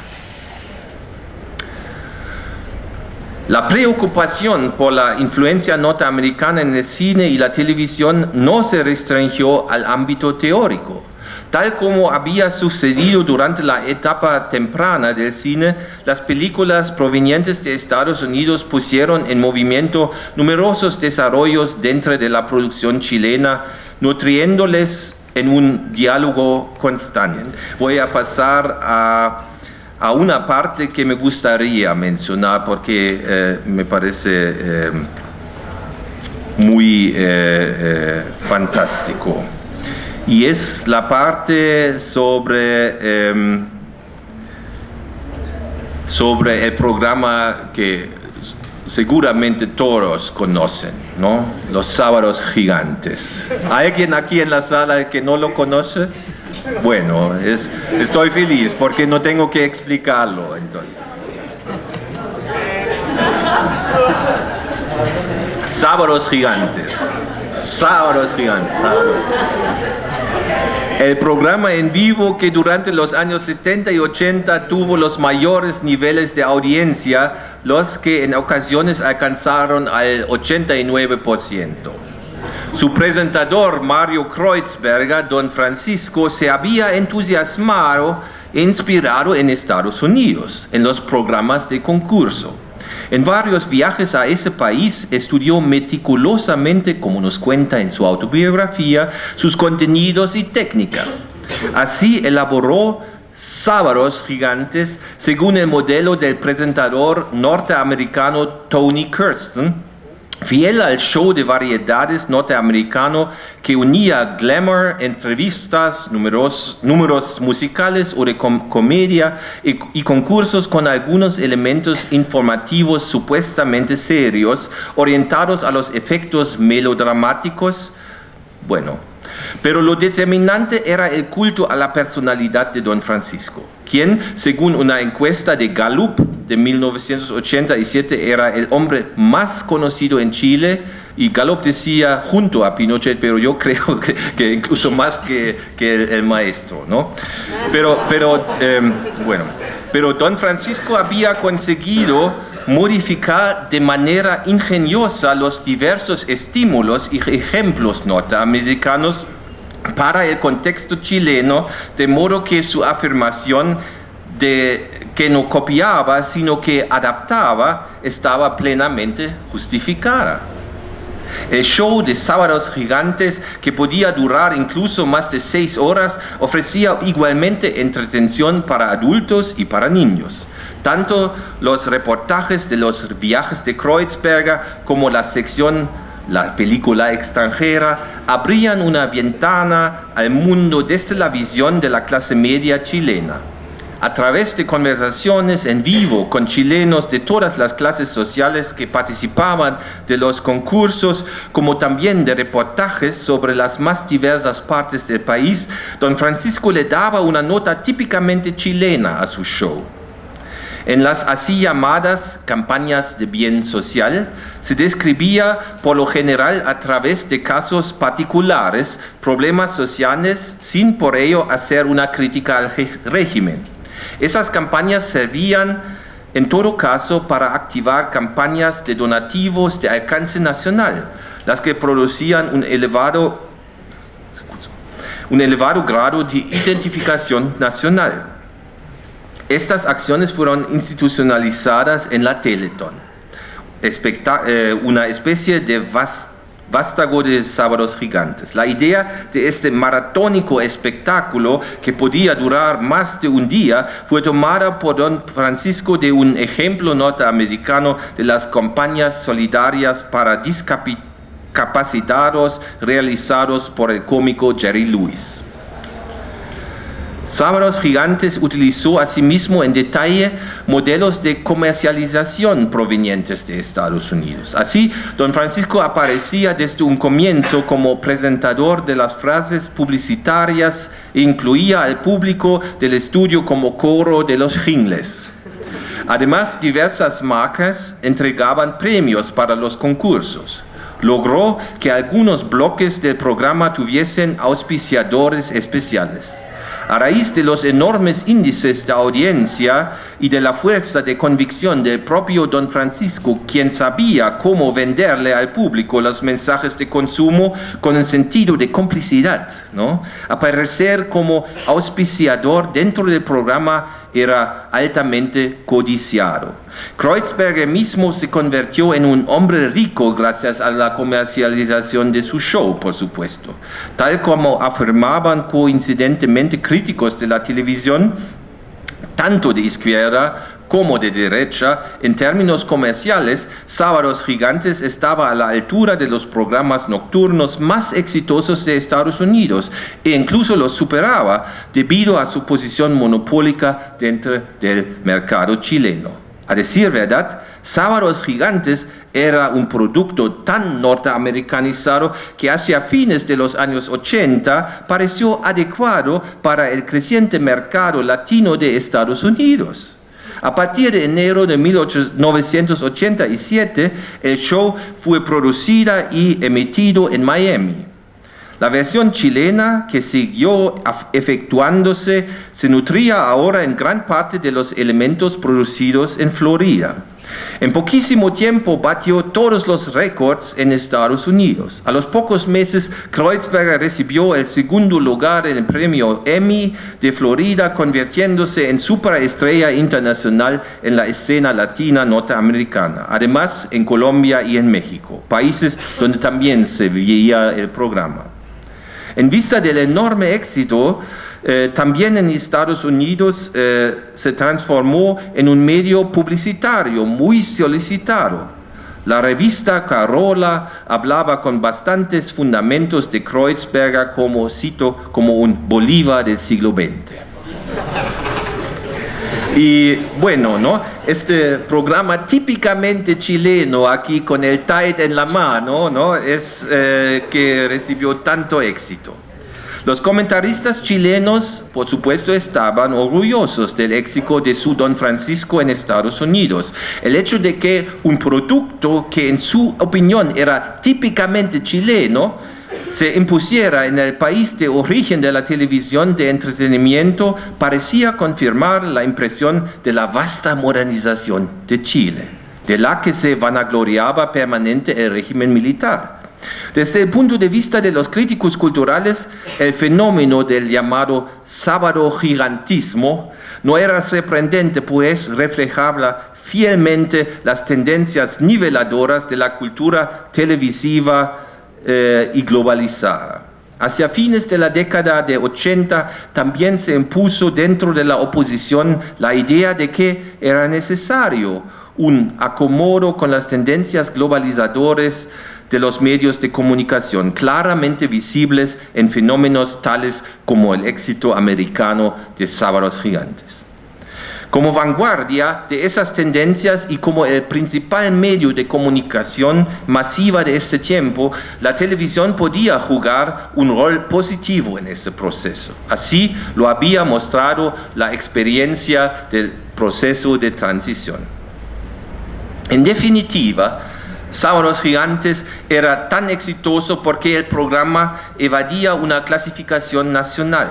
La preocupación por la influencia norteamericana en el cine y la televisión no se restringió al ámbito teórico. Tal como había sucedido durante la etapa temprana del cine, las películas provenientes de Estados Unidos pusieron en movimiento numerosos desarrollos dentro de la producción chilena, nutriéndoles en un diálogo constante. Voy a pasar a una parte que me gustaría mencionar porque me parece muy fantástico. Y es la parte sobre el programa que seguramente todos conocen, ¿no? Los Sábados Gigantes. ¿Hay alguien aquí en la sala que no lo conoce? Bueno, estoy feliz porque no tengo que explicarlo, entonces. Sábados Gigantes. Sábados Gigantes. El programa en vivo que durante los años 70 y 80 tuvo los mayores niveles de audiencia, los que en ocasiones alcanzaron al 89%. Su presentador, Mario Kreuzberger, Don Francisco, se había entusiasmado e inspirado en Estados Unidos, en los programas de concurso. En varios viajes a ese país estudió meticulosamente, como nos cuenta en su autobiografía, sus contenidos y técnicas. Así elaboró Sábados Gigantes según el modelo del presentador norteamericano Tony Kirsten, fiel al show de variedades norteamericano que unía glamour, entrevistas, números musicales o de comedia y concursos con algunos elementos informativos supuestamente serios, orientados a los efectos melodramáticos. Bueno, pero lo determinante era el culto a la personalidad de Don Francisco, quien, según una encuesta de Gallup de 1987, era el hombre más conocido en Chile, y Gallup decía junto a Pinochet, pero yo creo que incluso más que el maestro, ¿no? Pero Don Francisco había conseguido modificar de manera ingeniosa los diversos estímulos y ejemplos norteamericanos para el contexto chileno, de modo que su afirmación de que no copiaba, sino que adaptaba, estaba plenamente justificada. El show de Sábados Gigantes, que podía durar incluso más de 6 horas, ofrecía igualmente entretención para adultos y para niños. Tanto los reportajes de los viajes de Kreuzberger como la sección La película extranjera abrían una ventana al mundo desde la visión de la clase media chilena. A través de conversaciones en vivo con chilenos de todas las clases sociales que participaban de los concursos, como también de reportajes sobre las más diversas partes del país, Don Francisco le daba una nota típicamente chilena a su show. En las así llamadas campañas de bien social, se describía por lo general a través de casos particulares, problemas sociales, sin por ello hacer una crítica al régimen. Esas campañas servían, en todo caso, para activar campañas de donativos de alcance nacional, las que producían un elevado grado de identificación nacional. Estas acciones fueron institucionalizadas en la Teletón, una especie de vástago de Sábados Gigantes. La idea de este maratónico espectáculo, que podía durar más de un día, fue tomada por Don Francisco de un ejemplo norteamericano de las campañas solidarias para discapacitados realizados por el cómico Jerry Lewis. Sábados Gigantes utilizó asimismo en detalle modelos de comercialización provenientes de Estados Unidos. Así, Don Francisco aparecía desde un comienzo como presentador de las frases publicitarias e incluía al público del estudio como coro de los jingles. Además, diversas marcas entregaban premios para los concursos. Logró que algunos bloques del programa tuviesen auspiciadores especiales. A raíz de los enormes índices de audiencia y de la fuerza de convicción del propio don Francisco, quien sabía cómo venderle al público los mensajes de consumo con un sentido de complicidad, ¿no? Aparecer como auspiciador dentro del programa era altamente codiciado. Kreuzberger mismo se convirtió en un hombre rico gracias a la comercialización de su show, por supuesto. Tal como afirmaban coincidentemente críticos de la televisión, tanto de izquierda como de derecha, en términos comerciales, Sábados Gigantes estaba a la altura de los programas nocturnos más exitosos de Estados Unidos e incluso los superaba debido a su posición monopólica dentro del mercado chileno. A decir verdad, Sábados Gigantes era un producto tan norteamericanizado que hacia fines de los años 80 pareció adecuado para el creciente mercado latino de Estados Unidos. A partir de enero de 1987, el show fue producido y emitido en Miami. La versión chilena que siguió efectuándose se nutría ahora en gran parte de los elementos producidos en Florida. En poquísimo tiempo batió todos los récords en Estados Unidos. A los pocos meses, Kreuzberger recibió el segundo lugar en el premio Emmy de Florida, convirtiéndose en superestrella internacional en la escena latina norteamericana, además en Colombia y en México, países donde también se veía el programa. En vista del enorme éxito, también en Estados Unidos se transformó en un medio publicitario muy solicitado. La revista Carola hablaba con bastantes fundamentos de Kreuzberger como, cito, como un Bolívar del siglo XX. Y bueno, ¿no? Este programa típicamente chileno, aquí con el Tide en la mano, ¿no? Es que recibió tanto éxito. Los comentaristas chilenos, por supuesto, estaban orgullosos del éxito de su Don Francisco en Estados Unidos. El hecho de que un producto que en su opinión era típicamente chileno se impusiera en el país de origen de la televisión de entretenimiento parecía confirmar la impresión de la vasta modernización de Chile, de la que se vanagloriaba permanente el régimen militar. Desde el punto de vista de los críticos culturales, el fenómeno del llamado sábado gigantismo no era sorprendente, pues reflejaba fielmente las tendencias niveladoras de la cultura televisiva y globalizada. Hacia fines de la década de 80 también se impuso dentro de la oposición la idea de que era necesario un acomodo con las tendencias globalizadoras de los medios de comunicación, claramente visibles en fenómenos tales como el éxito americano de Sábados Gigantes. Como vanguardia de esas tendencias y como el principal medio de comunicación masiva de este tiempo, la televisión podía jugar un rol positivo en este proceso. Así lo había mostrado la experiencia del proceso de transición. En definitiva, Sábados Gigantes era tan exitoso porque el programa evadía una clasificación nacional.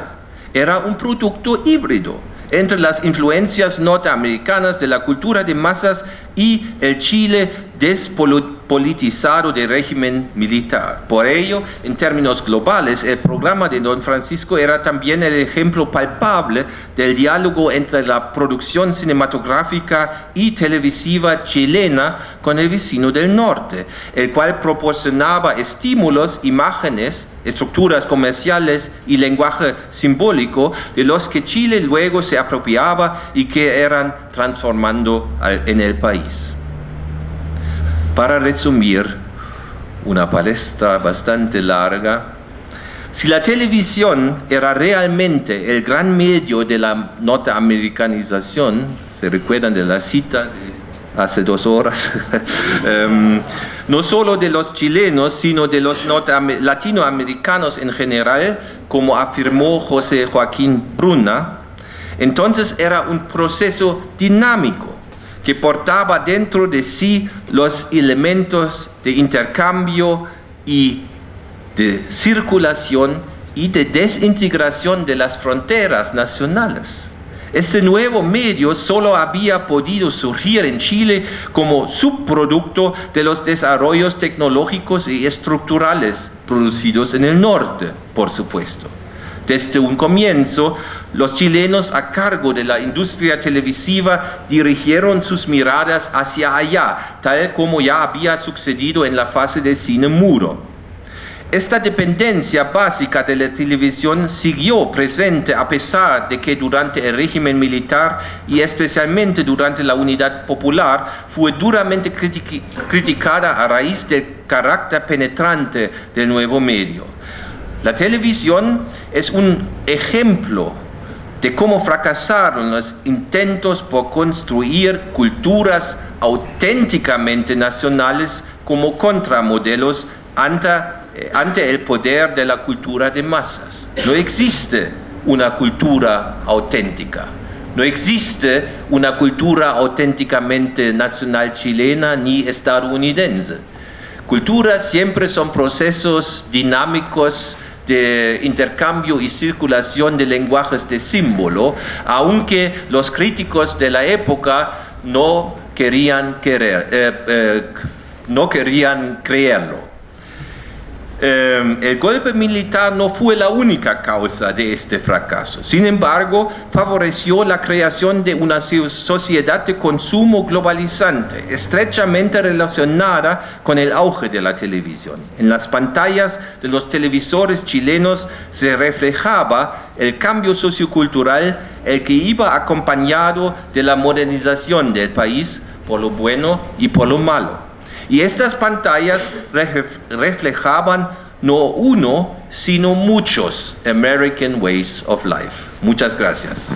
Era un producto híbrido entre las influencias norteamericanas de la cultura de masas y el Chile despolitizado del régimen militar. Por ello, en términos globales, el programa de Don Francisco era también el ejemplo palpable del diálogo entre la producción cinematográfica y televisiva chilena con el vecino del norte, el cual proporcionaba estímulos, imágenes, estructuras comerciales y lenguaje simbólico de los que Chile luego se apropiaba y que eran transformando en el país. Para resumir, una palestra bastante larga, si la televisión era realmente el gran medio de la norteamericanización, ¿se recuerdan de la cita de hace 2 horas? No solo de los chilenos, sino de los latinoamericanos en general, como afirmó José Joaquín Bruna, entonces era un proceso dinámico que portaba dentro de sí los elementos de intercambio y de circulación y de desintegración de las fronteras nacionales. Este nuevo medio solo había podido surgir en Chile como subproducto de los desarrollos tecnológicos y estructurales producidos en el norte, por supuesto. Desde un comienzo, los chilenos a cargo de la industria televisiva dirigieron sus miradas hacia allá, tal como ya había sucedido en la fase del cine mudo. Esta dependencia básica de la televisión siguió presente a pesar de que durante el régimen militar y especialmente durante la Unidad Popular fue duramente criticada a raíz del carácter penetrante del nuevo medio. La televisión es un ejemplo de cómo fracasaron los intentos por construir culturas auténticamente nacionales como contramodelos ante el poder de la cultura de masas. No existe una cultura auténtica, no existe una cultura auténticamente nacional chilena ni estadounidense. Culturas siempre son procesos dinámicos de intercambio y circulación de lenguajes de símbolo, aunque los críticos de la época no querían creerlo. El golpe militar no fue la única causa de este fracaso. Sin embargo, favoreció la creación de una sociedad de consumo globalizante, estrechamente relacionada con el auge de la televisión. En las pantallas de los televisores chilenos se reflejaba el cambio sociocultural, el que iba acompañado de la modernización del país, por lo bueno y por lo malo. Y estas pantallas reflejaban no uno, sino muchos American Ways of Life. Muchas gracias.